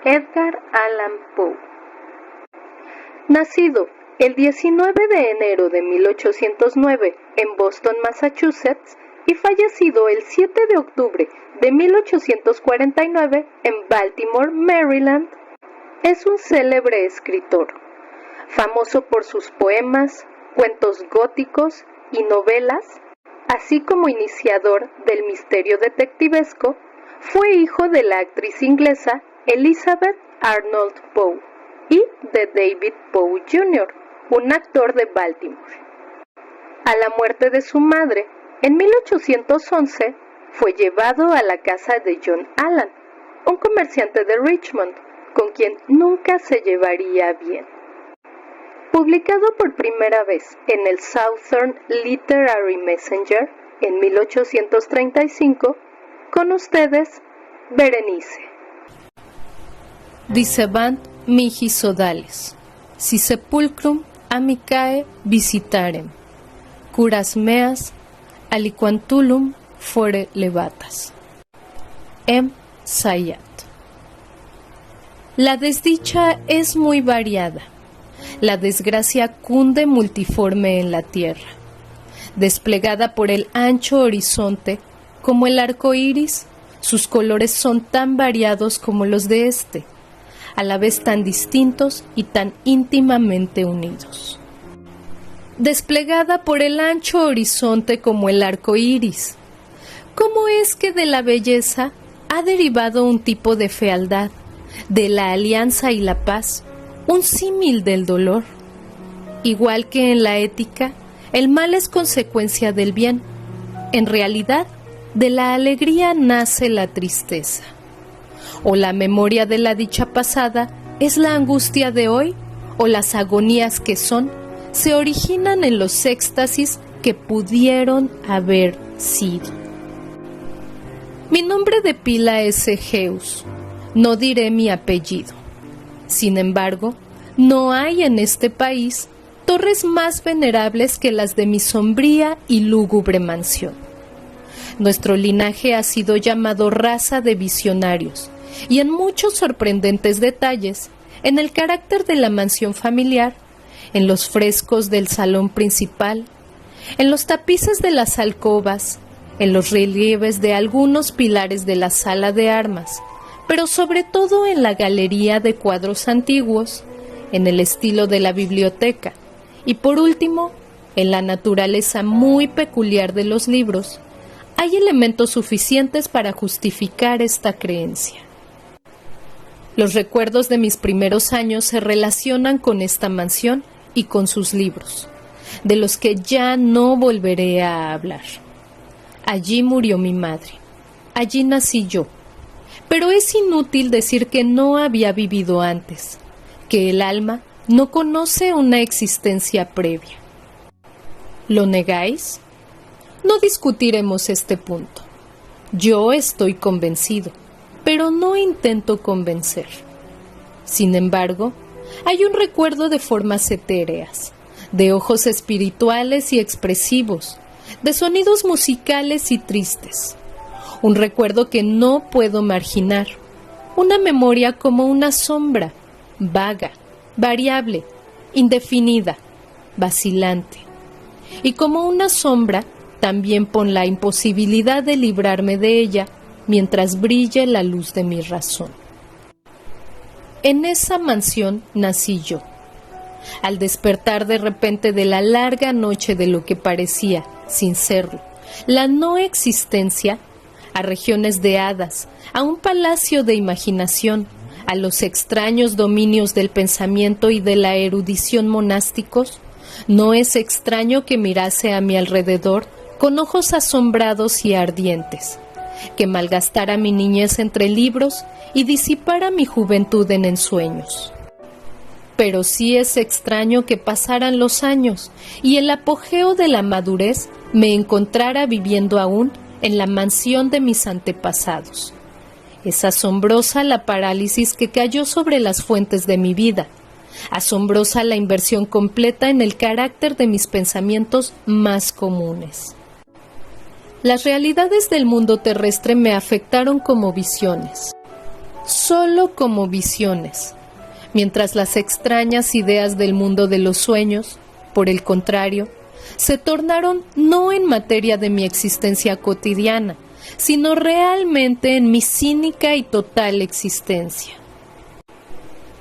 Edgar Allan Poe. Nacido el 19 de enero de 1809 en Boston, Massachusetts, y fallecido el 7 de octubre de 1849 en Baltimore, Maryland, es un célebre escritor, famoso por sus poemas, cuentos góticos y novelas, así como iniciador del misterio detectivesco. Fue hijo de la actriz inglesa Elizabeth Arnold Poe y de David Poe Jr., un actor de Baltimore. A la muerte de su madre, en 1811, fue llevado a la casa de John Allan, un comerciante de Richmond, con quien nunca se llevaría bien. Publicado por primera vez en el Southern Literary Messenger en 1835, con ustedes, Berenice. Dicebant mihi sodales, si sepulcrum amicae visitarem, curas meas aliquantulum fore levatas. M. Sayat. La desdicha es muy variada. La desgracia cunde multiforme en la tierra, desplegada por el ancho horizonte como el arco iris. Sus colores son tan variados como los de este, a la vez tan distintos y tan íntimamente unidos. Desplegada por el ancho horizonte como el arco iris, ¿cómo es que de la belleza ha derivado un tipo de fealdad, de la alianza y la paz, un símil del dolor? Igual que en la ética, el mal es consecuencia del bien. En realidad, de la alegría nace la tristeza. O la memoria de la dicha pasada es la angustia de hoy, o las agonías que son se originan en los éxtasis que pudieron haber sido. Mi nombre de pila es Egeus, no diré mi apellido. Sin embargo, no hay en este país torres más venerables que las de mi sombría y lúgubre mansión. Nuestro linaje ha sido llamado raza de visionarios, y en muchos sorprendentes detalles, en el carácter de la mansión familiar, en los frescos del salón principal, en los tapices de las alcobas, en los relieves de algunos pilares de la sala de armas, pero sobre todo en la galería de cuadros antiguos, en el estilo de la biblioteca, y por último, en la naturaleza muy peculiar de los libros, hay elementos suficientes para justificar esta creencia. Los recuerdos de mis primeros años se relacionan con esta mansión y con sus libros, de los que ya no volveré a hablar. Allí murió mi madre, allí nací yo, pero es inútil decir que no había vivido antes, que el alma no conoce una existencia previa. ¿Lo negáis? No discutiremos este punto. Yo estoy convencido, pero no intento convencer. Sin embargo, hay un recuerdo de formas etéreas, de ojos espirituales y expresivos, de sonidos musicales y tristes. Un recuerdo que no puedo marginar, una memoria como una sombra, vaga, variable, indefinida, vacilante. Y como una sombra, también pon la imposibilidad de librarme de ella mientras brille la luz de mi razón. En esa mansión nací yo. Al despertar de repente de la larga noche de lo que parecía, sin serlo, la no existencia, a regiones de hadas, a un palacio de imaginación, a los extraños dominios del pensamiento y de la erudición monásticos, no es extraño que mirase a mi alrededor con ojos asombrados y ardientes, que malgastara mi niñez entre libros y disipara mi juventud en ensueños. Pero sí es extraño que pasaran los años y el apogeo de la madurez me encontrara viviendo aún en la mansión de mis antepasados. Es asombrosa la parálisis que cayó sobre las fuentes de mi vida, asombrosa la inversión completa en el carácter de mis pensamientos más comunes. Las realidades del mundo terrestre me afectaron como visiones. solo como visiones, mientras las extrañas ideas del mundo de los sueños, por el contrario, se tornaron no en materia de mi existencia cotidiana, sino realmente en mi cínica y total existencia.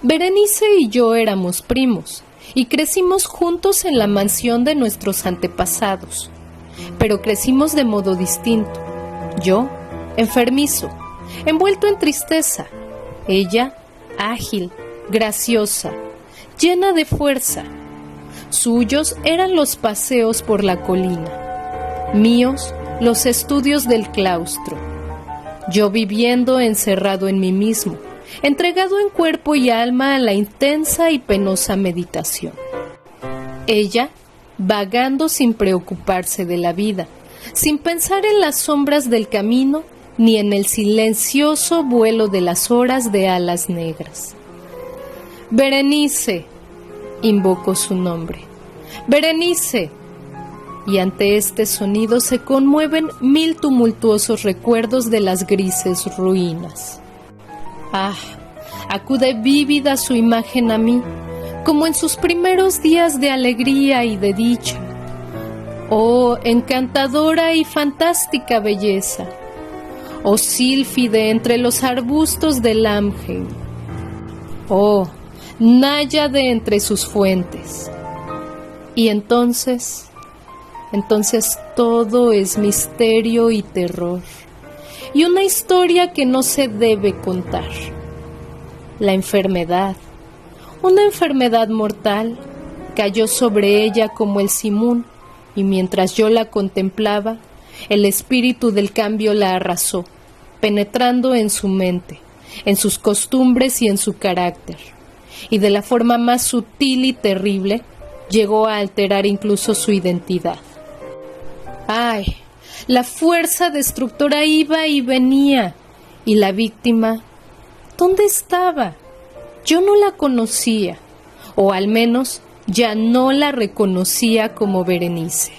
Berenice y yo éramos primos y crecimos juntos en la mansión de nuestros antepasados, pero crecimos de modo distinto. Yo, enfermizo, envuelto en tristeza; ella, ágil, graciosa, llena de fuerza. Suyos eran los paseos por la colina, míos los estudios del claustro. Yo viviendo encerrado en mí mismo, entregado en cuerpo y alma a la intensa y penosa meditación. Ella, vagando sin preocuparse de la vida, sin pensar en las sombras del camino ni en el silencioso vuelo de las horas de alas negras. Berenice, invocó su nombre. Berenice. Y ante este sonido se conmueven 1000 tumultuosos recuerdos de las grises ruinas. Ah, acude vívida su imagen a mí, como en sus primeros días de alegría y de dicha. Oh, encantadora y fantástica belleza. Oh, sílfide entre los arbustos del Amgen. Oh, náyade entre sus fuentes. Y entonces todo es misterio y terror, y una historia que no se debe contar. La enfermedad, una enfermedad mortal, cayó sobre ella como el simún, y mientras yo la contemplaba, el espíritu del cambio la arrasó, penetrando en su mente, en sus costumbres y en su carácter, y de la forma más sutil y terrible, llegó a alterar incluso su identidad. ¡Ay! La fuerza destructora iba y venía, y la víctima, ¿dónde estaba? Yo no la conocía, o al menos ya no la reconocía como Berenice.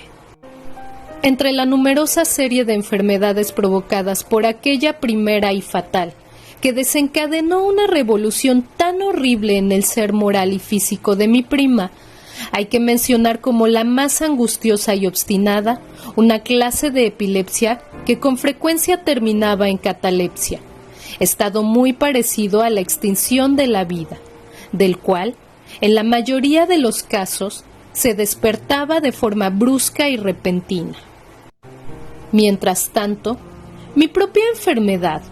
Entre la numerosa serie de enfermedades provocadas por aquella primera y fatal, que desencadenó una revolución tan horrible en el ser moral y físico de mi prima, hay que mencionar como la más angustiosa y obstinada una clase de epilepsia que con frecuencia terminaba en catalepsia, estado muy parecido a la extinción de la vida, del cual, en la mayoría de los casos, se despertaba de forma brusca y repentina. Mientras tanto, mi propia enfermedad,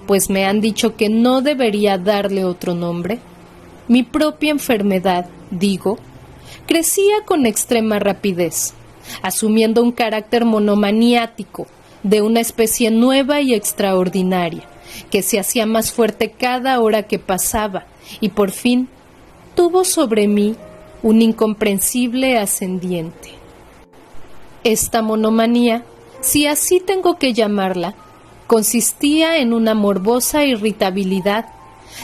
pues me han dicho que no debería darle otro nombre, mi propia enfermedad, digo, crecía con extrema rapidez, asumiendo un carácter monomaniático de una especie nueva y extraordinaria, que se hacía más fuerte cada hora que pasaba y por fin tuvo sobre mí un incomprensible ascendiente. Esta monomanía, si así tengo que llamarla, consistía en una morbosa irritabilidad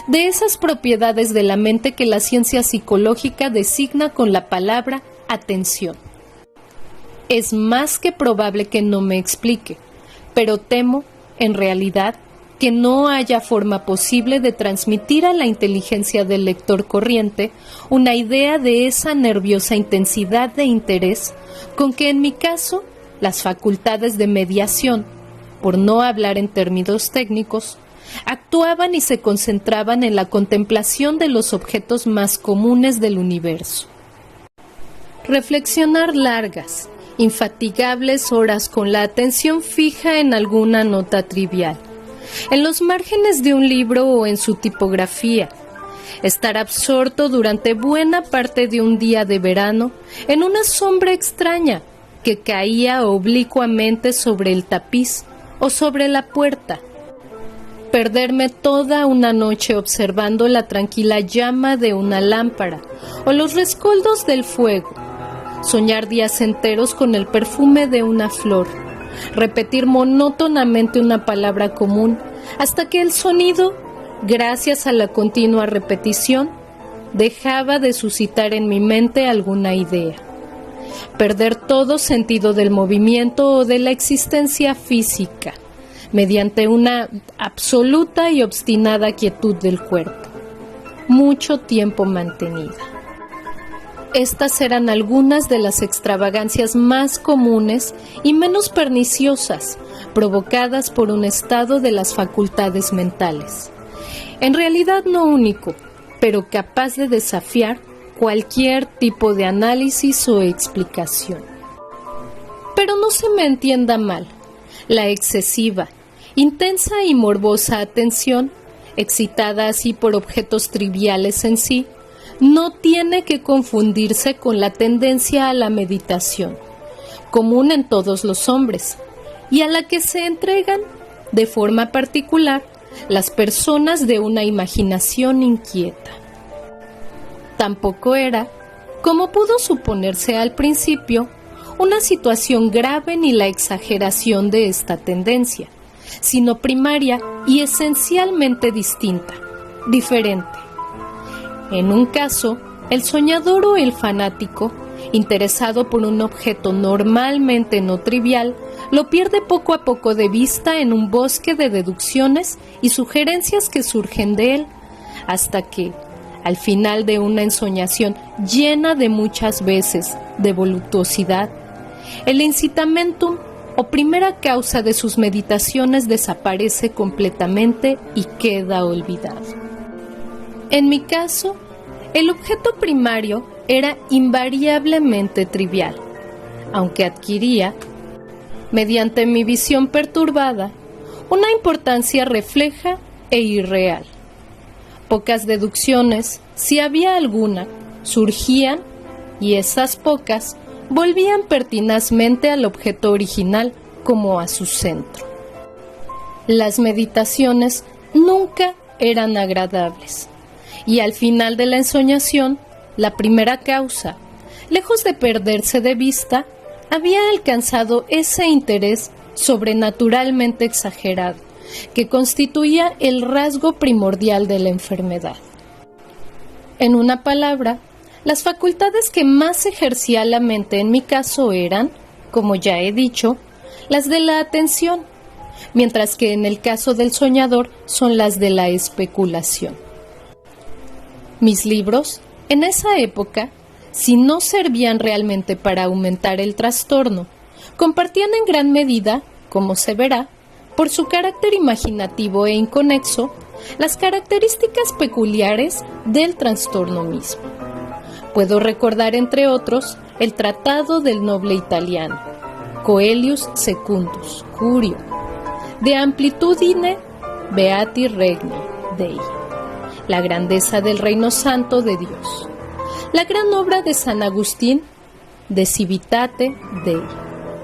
de esas propiedades de la mente que la ciencia psicológica designa con la palabra atención. Es más que probable que no me explique, pero temo, en realidad, que no haya forma posible de transmitir a la inteligencia del lector corriente una idea de esa nerviosa intensidad de interés con que en mi caso las facultades de mediación, por no hablar en términos técnicos, actuaban y se concentraban en la contemplación de los objetos más comunes del universo. Reflexionar largas, infatigables horas con la atención fija en alguna nota trivial, en los márgenes de un libro o en su tipografía, estar absorto durante buena parte de un día de verano en una sombra extraña que caía oblicuamente sobre el tapiz o sobre la puerta, perderme toda una noche observando la tranquila llama de una lámpara o los rescoldos del fuego, soñar días enteros con el perfume de una flor, repetir monótonamente una palabra común hasta que el sonido, gracias a la continua repetición, dejaba de suscitar en mi mente alguna idea, perder todo sentido del movimiento o de la existencia física, mediante una absoluta y obstinada quietud del cuerpo, mucho tiempo mantenida. Estas eran algunas de las extravagancias más comunes y menos perniciosas provocadas por un estado de las facultades mentales. En realidad no único, pero capaz de desafiar cualquier tipo de análisis o explicación. Pero no se me entienda mal, la excesiva, intensa y morbosa atención, excitada así por objetos triviales en sí, no tiene que confundirse con la tendencia a la meditación, común en todos los hombres, y a la que se entregan, de forma particular, las personas de una imaginación inquieta. Tampoco era, como pudo suponerse al principio, una situación grave ni la exageración de esta tendencia, sino primaria y esencialmente distinta, diferente. En un caso, el soñador o el fanático, interesado por un objeto normalmente no trivial, lo pierde poco a poco de vista en un bosque de deducciones y sugerencias que surgen de él, hasta que, al final de una ensoñación llena de muchas veces de voluptuosidad, el incitamentum o primera causa de sus meditaciones desaparece completamente y queda olvidado. En mi caso, el objeto primario era invariablemente trivial, aunque adquiría, mediante mi visión perturbada, una importancia refleja e irreal. Pocas deducciones, si había alguna, surgían y esas pocas volvían pertinazmente al objeto original como a su centro. Las meditaciones nunca eran agradables y al final de la ensoñación, la primera causa, lejos de perderse de vista, había alcanzado ese interés sobrenaturalmente exagerado que constituía el rasgo primordial de la enfermedad. En una palabra, las facultades que más ejercía la mente en mi caso eran, como ya he dicho, las de la atención, mientras que en el caso del soñador son las de la especulación. Mis libros, en esa época, si no servían realmente para aumentar el trastorno, compartían en gran medida, como se verá, por su carácter imaginativo e inconexo, las características peculiares del trastorno mismo. Puedo recordar, entre otros, el Tratado del Noble Italiano, Coelius Secundus, Curio, De Amplitudine Beati Regni Dei, La grandeza del Reino Santo de Dios, la gran obra de San Agustín, De Civitate Dei,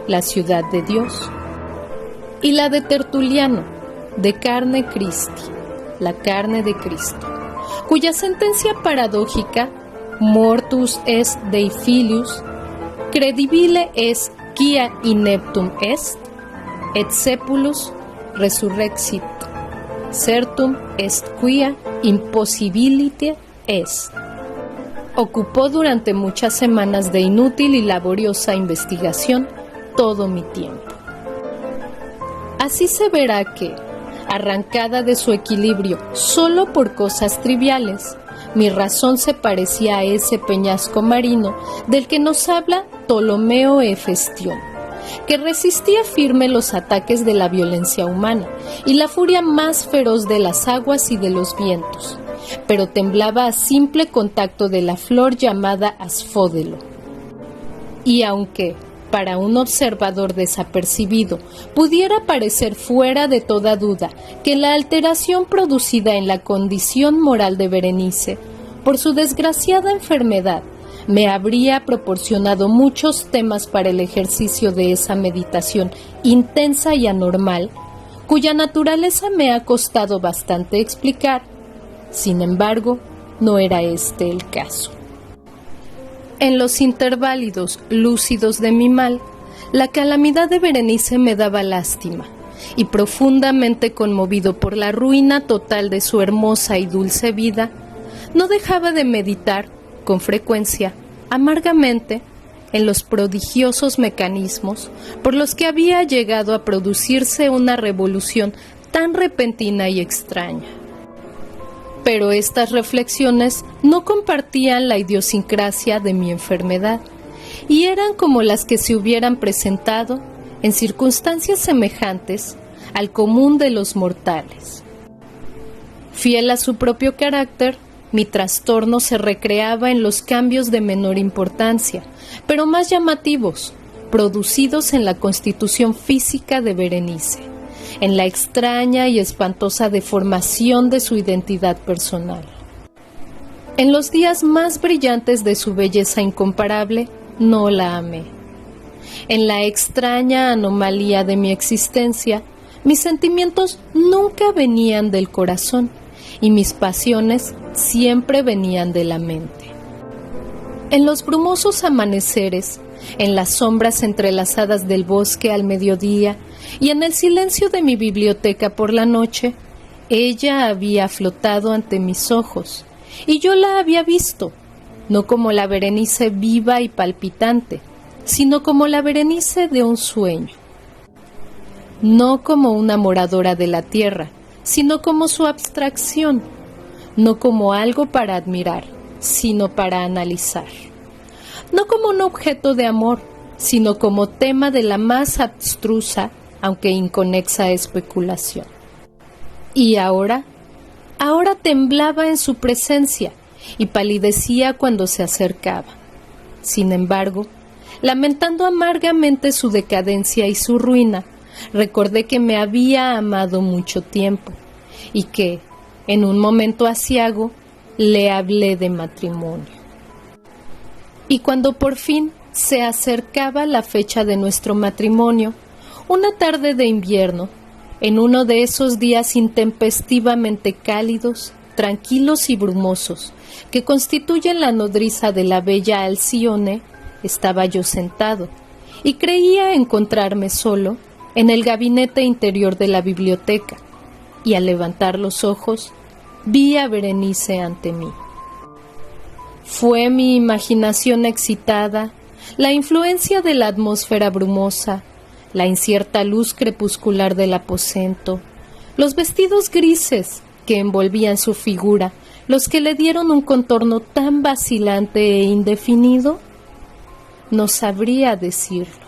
La ciudad de Dios, y la de Tertuliano, De Carne Christi, La carne de Cristo, cuya sentencia paradójica, mortus est Dei filius, credibile est quia ineptum est, et sepulus resurrexit, certum est quia impossibilite est, ocupó durante muchas semanas de inútil y laboriosa investigación todo mi tiempo. Así se verá que, arrancada de su equilibrio solo por cosas triviales, mi razón se parecía a ese peñasco marino del que nos habla Ptolomeo Hefestión, que resistía firme los ataques de la violencia humana y la furia más feroz de las aguas y de los vientos, pero temblaba a simple contacto de la flor llamada asfódelo. Y aunque, para un observador desapercibido, pudiera parecer fuera de toda duda que la alteración producida en la condición moral de Berenice, por su desgraciada enfermedad, me habría proporcionado muchos temas para el ejercicio de esa meditación intensa y anormal, cuya naturaleza me ha costado bastante explicar. Sin embargo, no era este el caso. En los interválidos lúcidos de mi mal, la calamidad de Berenice me daba lástima, y profundamente conmovido por la ruina total de su hermosa y dulce vida, no dejaba de meditar, con frecuencia, amargamente, en los prodigiosos mecanismos por los que había llegado a producirse una revolución tan repentina y extraña. Pero estas reflexiones no compartían la idiosincrasia de mi enfermedad y eran como las que se hubieran presentado en circunstancias semejantes al común de los mortales. Fiel a su propio carácter, mi trastorno se recreaba en los cambios de menor importancia, pero más llamativos, producidos en la constitución física de Berenice, en la extraña y espantosa deformación de su identidad personal. En los días más brillantes de su belleza incomparable, no la amé. En la extraña anomalía de mi existencia, mis sentimientos nunca venían del corazón y mis pasiones siempre venían de la mente. En los brumosos amaneceres, en las sombras entrelazadas del bosque al mediodía y en el silencio de mi biblioteca por la noche, ella había flotado ante mis ojos y yo la había visto, no como la Berenice viva y palpitante, sino como la Berenice de un sueño. No como una moradora de la tierra, sino como su abstracción, no como algo para admirar, sino para analizar. No como un objeto de amor, sino como tema de la más abstrusa, aunque inconexa especulación. Y ahora temblaba en su presencia y palidecía cuando se acercaba. Sin embargo, lamentando amargamente su decadencia y su ruina, recordé que me había amado mucho tiempo y que, en un momento aciago, le hablé de matrimonio. Y cuando por fin se acercaba la fecha de nuestro matrimonio, una tarde de invierno, en uno de esos días intempestivamente cálidos, tranquilos y brumosos, que constituyen la nodriza de la bella Alcione, estaba yo sentado, y creía encontrarme solo en el gabinete interior de la biblioteca, y al levantar los ojos, vi a Berenice ante mí. Fue mi imaginación excitada, la influencia de la atmósfera brumosa, la incierta luz crepuscular del aposento, los vestidos grises que envolvían su figura, los que le dieron un contorno tan vacilante e indefinido. No sabría decirlo.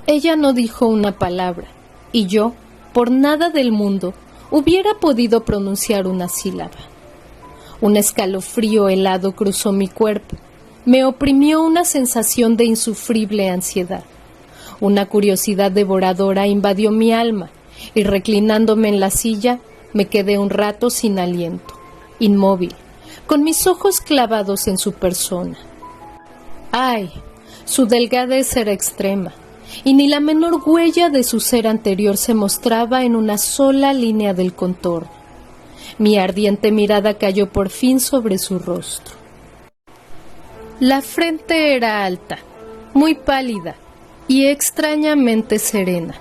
Ella no dijo una palabra, y yo, por nada del mundo, hubiera podido pronunciar una sílaba. Un escalofrío helado cruzó mi cuerpo, me oprimió una sensación de insufrible ansiedad. Una curiosidad devoradora invadió mi alma, y reclinándome en la silla, me quedé un rato sin aliento, inmóvil, con mis ojos clavados en su persona. ¡Ay! Su delgadez era extrema, y ni la menor huella de su ser anterior se mostraba en una sola línea del contorno. Mi ardiente mirada cayó por fin sobre su rostro. La frente era alta, muy pálida y extrañamente serena.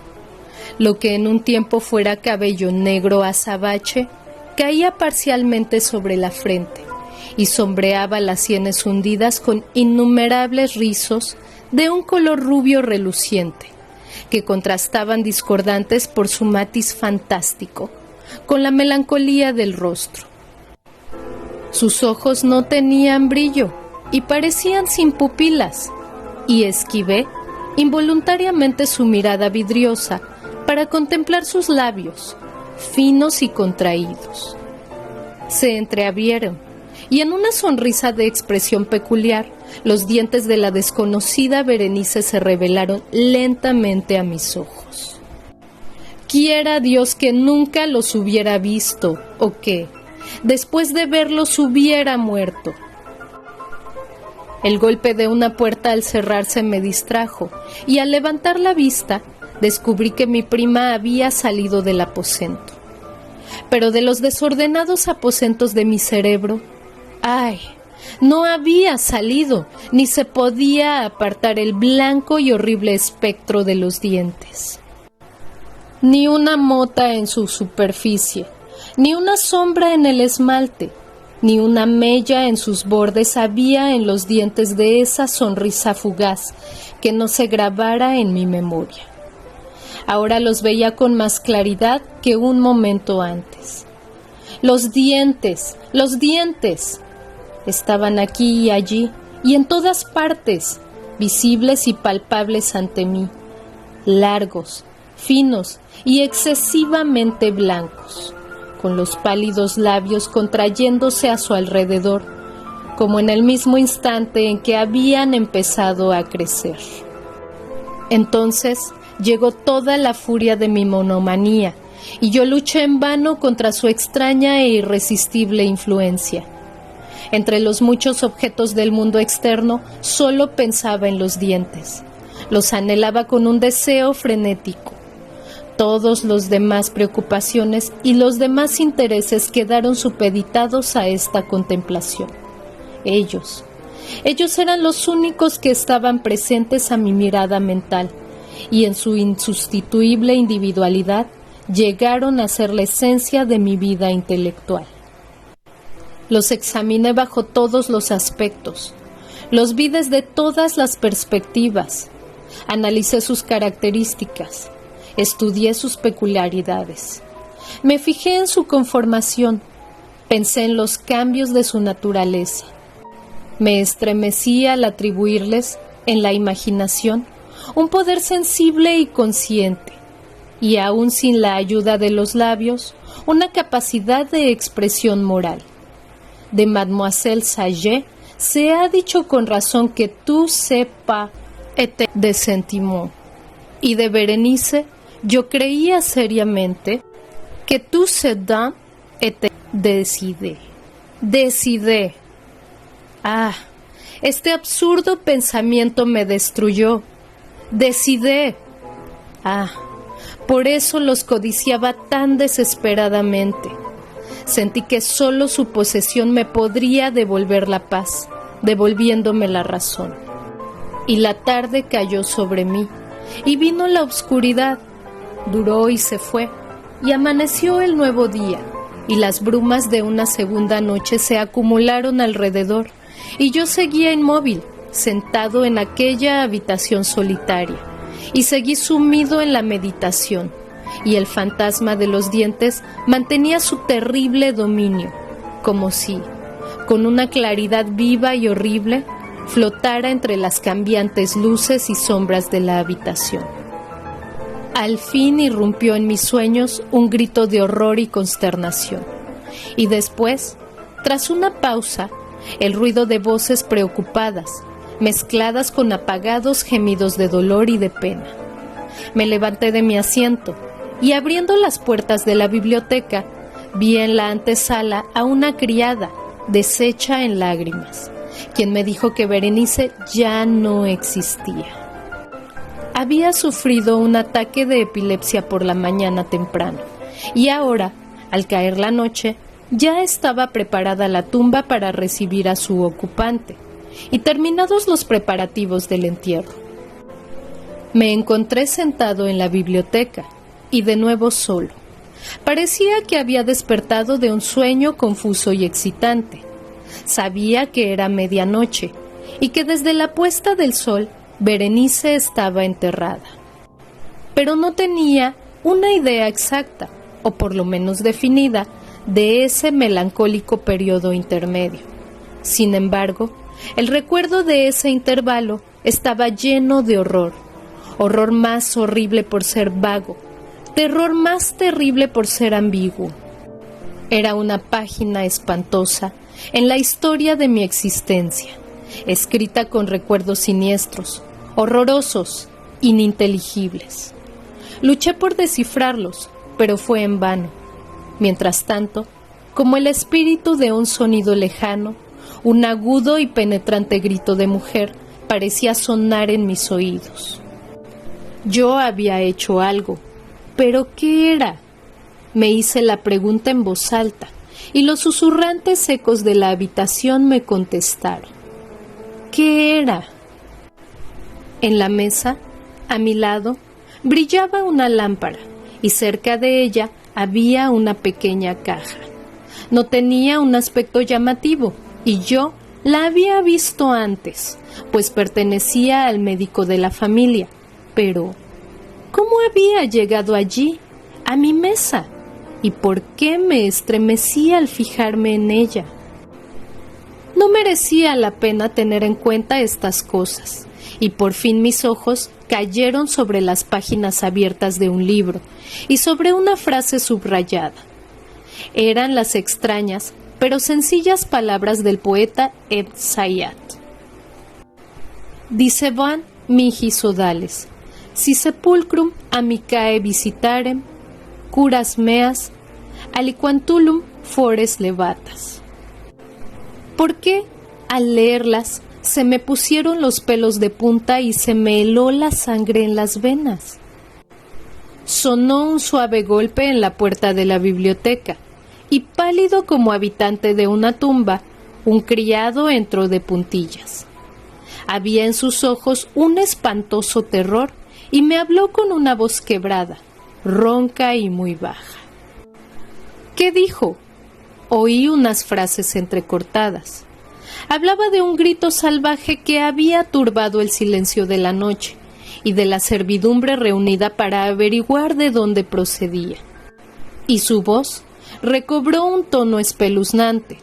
Lo que en un tiempo fuera cabello negro azabache, caía parcialmente sobre la frente y sombreaba las sienes hundidas con innumerables rizos de un color rubio reluciente, que contrastaban discordantes por su matiz fantástico con la melancolía del rostro. Sus ojos no tenían brillo y parecían sin pupilas, y esquivé involuntariamente su mirada vidriosa para contemplar sus labios, finos y contraídos. Se entreabrieron, y en una sonrisa de expresión peculiar, los dientes de la desconocida Berenice se revelaron lentamente a mis ojos. Quiera Dios que nunca los hubiera visto, o que, después de verlos, hubiera muerto. El golpe de una puerta al cerrarse me distrajo, y al levantar la vista, descubrí que mi prima había salido del aposento. Pero de los desordenados aposentos de mi cerebro, ¡ay!, no había salido, ni se podía apartar el blanco y horrible espectro de los dientes. Ni una mota en su superficie, ni una sombra en el esmalte, Ni una mella en sus bordes había en los dientes de esa sonrisa fugaz que no se grabara en mi memoria. Ahora los veía con más claridad que un momento antes. Los dientes, estaban aquí y allí y en todas partes, visibles y palpables ante mí, largos, finos y excesivamente blancos, con los pálidos labios contrayéndose a su alrededor, como en el mismo instante en que habían empezado a crecer. Entonces llegó toda la furia de mi monomanía, y yo luché en vano contra su extraña e irresistible influencia. Entre los muchos objetos del mundo externo, solo pensaba en los dientes. Los anhelaba con un deseo frenético. Todos los demás preocupaciones y los demás intereses quedaron supeditados a esta contemplación. Ellos eran los únicos que estaban presentes a mi mirada mental, y en su insustituible individualidad llegaron a ser la esencia de mi vida intelectual. Los examiné bajo todos los aspectos, los vi desde todas las perspectivas, analicé sus características, estudié sus peculiaridades, me fijé en su conformación, pensé en los cambios de su naturaleza, me estremecí al atribuirles, en la imaginación, un poder sensible y consciente, y aún sin la ayuda de los labios, una capacidad de expresión moral. De Mademoiselle Saget se ha dicho con razón que tout c'est pas été de sentiment, y de Berenice yo creía seriamente que tout ce dont était décidé. Decidé. Ah, este absurdo pensamiento me destruyó. Decidé. Ah, por eso los codiciaba tan desesperadamente. Sentí que solo su posesión me podría devolver la paz, devolviéndome la razón. Y la tarde cayó sobre mí, y vino la oscuridad, duró y se fue, y amaneció el nuevo día, y las brumas de una segunda noche se acumularon alrededor, y yo seguía inmóvil, sentado en aquella habitación solitaria, y seguí sumido en la meditación, y el fantasma de los dientes mantenía su terrible dominio, como si, con una claridad viva y horrible, flotara entre las cambiantes luces y sombras de la habitación. Al fin irrumpió en mis sueños un grito de horror y consternación, y después, tras una pausa, el ruido de voces preocupadas, mezcladas con apagados gemidos de dolor y de pena. Me levanté de mi asiento y, abriendo las puertas de la biblioteca, vi en la antesala a una criada deshecha en lágrimas, quien me dijo que Berenice ya no existía. Había sufrido un ataque de epilepsia por la mañana temprano, y ahora, al caer la noche, ya estaba preparada la tumba para recibir a su ocupante, y terminados los preparativos del entierro. Me encontré sentado en la biblioteca, y de nuevo solo. Parecía que había despertado de un sueño confuso y excitante. Sabía que era medianoche, y que desde la puesta del sol Berenice estaba enterrada. Pero no tenía una idea exacta, o por lo menos definida, de ese melancólico periodo intermedio. Sin embargo, el recuerdo de ese intervalo estaba lleno de horror, horror más horrible por ser vago, terror más terrible por ser ambiguo. Era una página espantosa en la historia de mi existencia, escrita con recuerdos siniestros, horrorosos, ininteligibles. Luché por descifrarlos, pero fue en vano. Mientras tanto, como el espíritu de un sonido lejano, un agudo y penetrante grito de mujer parecía sonar en mis oídos. Yo había hecho algo, ¿pero qué era? Me hice la pregunta en voz alta, y los susurrantes ecos de la habitación me contestaron. ¿Qué era? En la mesa, a mi lado, brillaba una lámpara, y cerca de ella había una pequeña caja. No tenía un aspecto llamativo y yo la había visto antes, pues pertenecía al médico de la familia. Pero, ¿cómo había llegado allí, a mi mesa? ¿Y por qué me estremecí al fijarme en ella? No merecía la pena tener en cuenta estas cosas, y por fin mis ojos cayeron sobre las páginas abiertas de un libro y sobre una frase subrayada. Eran las extrañas pero sencillas palabras del poeta Ibn Sayyad. Dicebant mihi sodales, si sepulcrum amicae visitarem, curas meas, aliquantulum fores levatas. ¿Por qué, al leerlas, se me pusieron los pelos de punta y se me heló la sangre en las venas? Sonó un suave golpe en la puerta de la biblioteca, y pálido como habitante de una tumba, un criado entró de puntillas. Había en sus ojos un espantoso terror y me habló con una voz quebrada, ronca y muy baja. ¿Qué dijo? Oí unas frases entrecortadas. Hablaba de un grito salvaje que había turbado el silencio de la noche y de la servidumbre reunida para averiguar de dónde procedía. Y su voz recobró un tono espeluznante,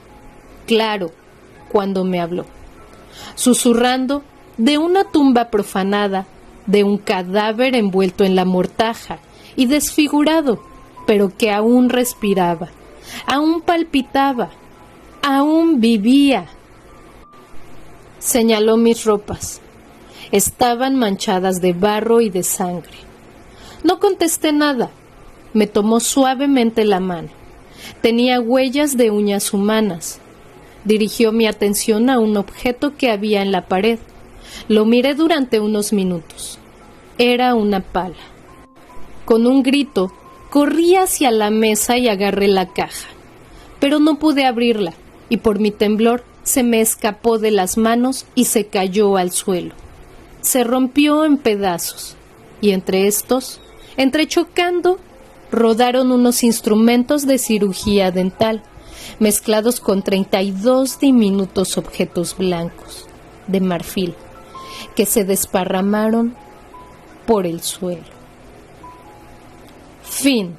claro, cuando me habló, susurrando de una tumba profanada, de un cadáver envuelto en la mortaja y desfigurado, pero que aún respiraba, aún palpitaba, aún vivía. Señaló mis ropas. Estaban manchadas de barro y de sangre. No contesté nada. Me tomó suavemente la mano. Tenía huellas de uñas humanas. Dirigió mi atención a un objeto que había en la pared. Lo miré durante unos minutos. Era una pala. Con un grito, corrí hacia la mesa y agarré la caja. Pero no pude abrirla, y por mi temblor se me escapó de las manos y se cayó al suelo. Se rompió en pedazos, y entre estos, entrechocando, rodaron unos instrumentos de cirugía dental, mezclados con 32 diminutos objetos blancos, de marfil, que se desparramaron por el suelo. Fin.